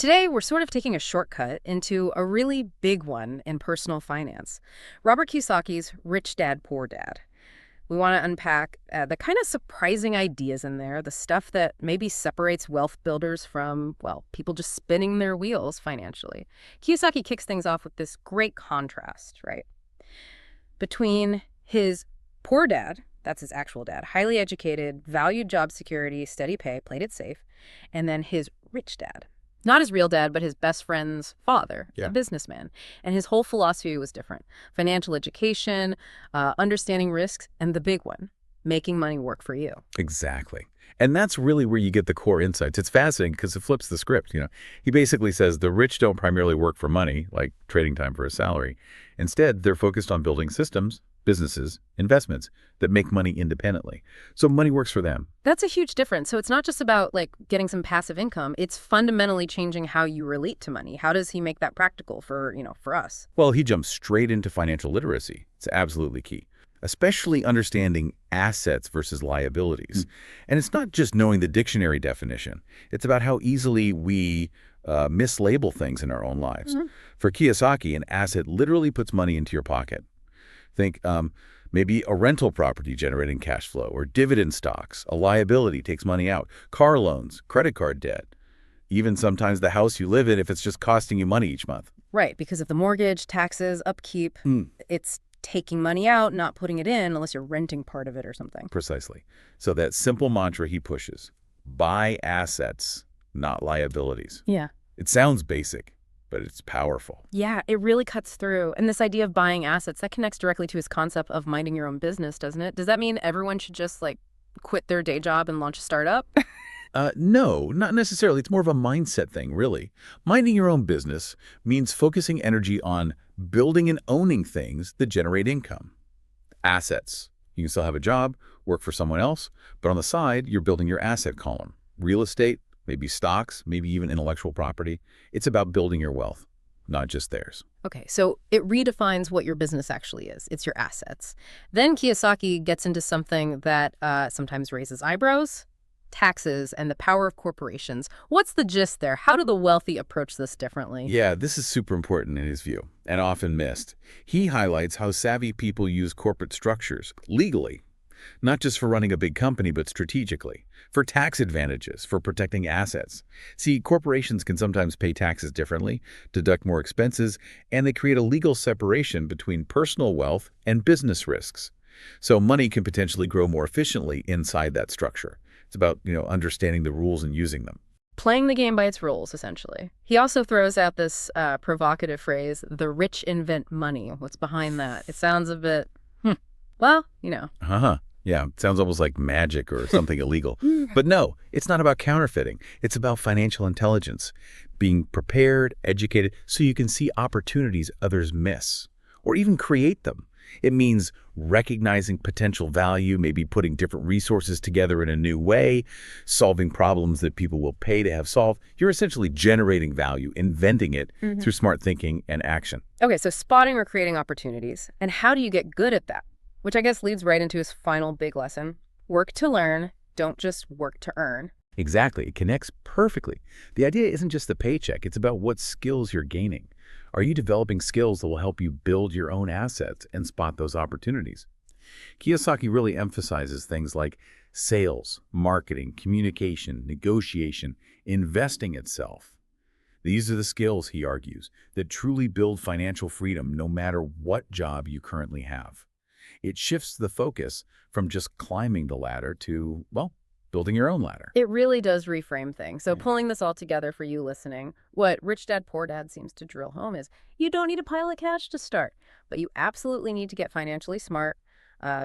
Today, we're sort of taking a shortcut into a really big one in personal finance. Robert Kiyosaki's Rich Dad, Poor Dad. We want to unpack the kind of surprising ideas in there, the stuff that maybe separates wealth builders from, well, people just spinning their wheels financially. Kiyosaki kicks things off with this great contrast, right? Between his poor dad, that's his actual dad, highly educated, valued job security, steady pay, played it safe, and then his rich dad. Not his real dad, but his best friend's father, Yeah. a businessman. And his whole philosophy was different. Financial education, understanding risks, and the big one, making money work for you. Exactly. And that's really where you get the core insights. It's fascinating because it flips the script. He basically says the rich don't primarily work for money, like trading time for a salary. Instead, they're focused on building systems, businesses, investments that make money independently. So money works for them. That's a huge difference. So it's not just about getting some passive income. It's fundamentally changing how you relate to money. How does he make that practical for us? Well, he jumps straight into financial literacy. It's absolutely key, especially understanding assets versus liabilities. And it's not just knowing the dictionary definition. It's about how easily we mislabel things in our own lives. For Kiyosaki, an asset literally puts money into your pocket. Think maybe a rental property generating cash flow, or dividend stocks. A liability takes money out. Car loans, credit card debt, even sometimes the house you live in if it's just costing you money each month. Right, because of the mortgage, taxes, upkeep, it's taking money out, not putting it in unless you're renting part of it or something. Precisely. So that simple mantra he pushes, buy assets, not liabilities. Yeah. It sounds basic, but it's powerful. Yeah, it really cuts through. And this idea of buying assets, that connects directly to his concept of minding your own business, doesn't it? Does that mean everyone should just quit their day job and launch a startup? No, not necessarily. It's more of a mindset thing, really. Minding your own business means focusing energy on building and owning things that generate income. Assets. You can still have a job, work for someone else, but on the side, you're building your asset column. Real estate, maybe stocks, maybe even intellectual property. It's about building your wealth, not just theirs. Okay, so it redefines what your business actually is. It's your assets. Then Kiyosaki gets into something that sometimes raises eyebrows: taxes and the power of corporations. What's the gist there? How do the wealthy approach this differently? Yeah, this is super important in his view, and often missed. He highlights how savvy people use corporate structures legally, not just for running a big company, but strategically, for tax advantages, for protecting assets. See, corporations can sometimes pay taxes differently, deduct more expenses, and they create a legal separation between personal wealth and business risks. So money can potentially grow more efficiently inside that structure. It's about, understanding the rules and using them. Playing the game by its rules, essentially. He also throws out this provocative phrase, the rich invent money. What's behind that? It sounds a bit, well. Yeah, it sounds almost like magic or something illegal. But no, it's not about counterfeiting. It's about financial intelligence, being prepared, educated, so you can see opportunities others miss, or even create them. It means recognizing potential value, maybe putting different resources together in a new way, solving problems that people will pay to have solved. You're essentially generating value, inventing it through smart thinking and action. Okay, so spotting or creating opportunities. And how do you get good at that? Which I guess leads right into his final big lesson. Work to learn, don't just work to earn. Exactly. It connects perfectly. The idea isn't just the paycheck. It's about what skills you're gaining. Are you developing skills that will help you build your own assets and spot those opportunities? Kiyosaki really emphasizes things like sales, marketing, communication, negotiation, investing itself. These are the skills, he argues, that truly build financial freedom no matter what job you currently have. It shifts the focus from just climbing the ladder to, building your own ladder. It really does reframe things. So pulling this all together for you listening, what Rich Dad, Poor Dad seems to drill home is you don't need a pile of cash to start, but you absolutely need to get financially smart,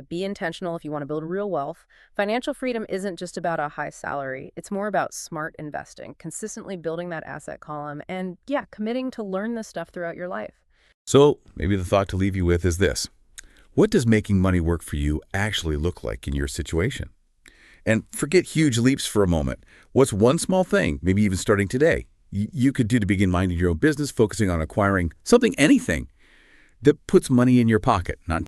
be intentional if you want to build real wealth. Financial freedom isn't just about a high salary. It's more about smart investing, consistently building that asset column, and committing to learn this stuff throughout your life. So maybe the thought to leave you with is this. What does making money work for you actually look like in your situation? And forget huge leaps for a moment. What's one small thing, maybe even starting today, you could do to begin minding your own business, focusing on acquiring anything that puts money in your pocket, not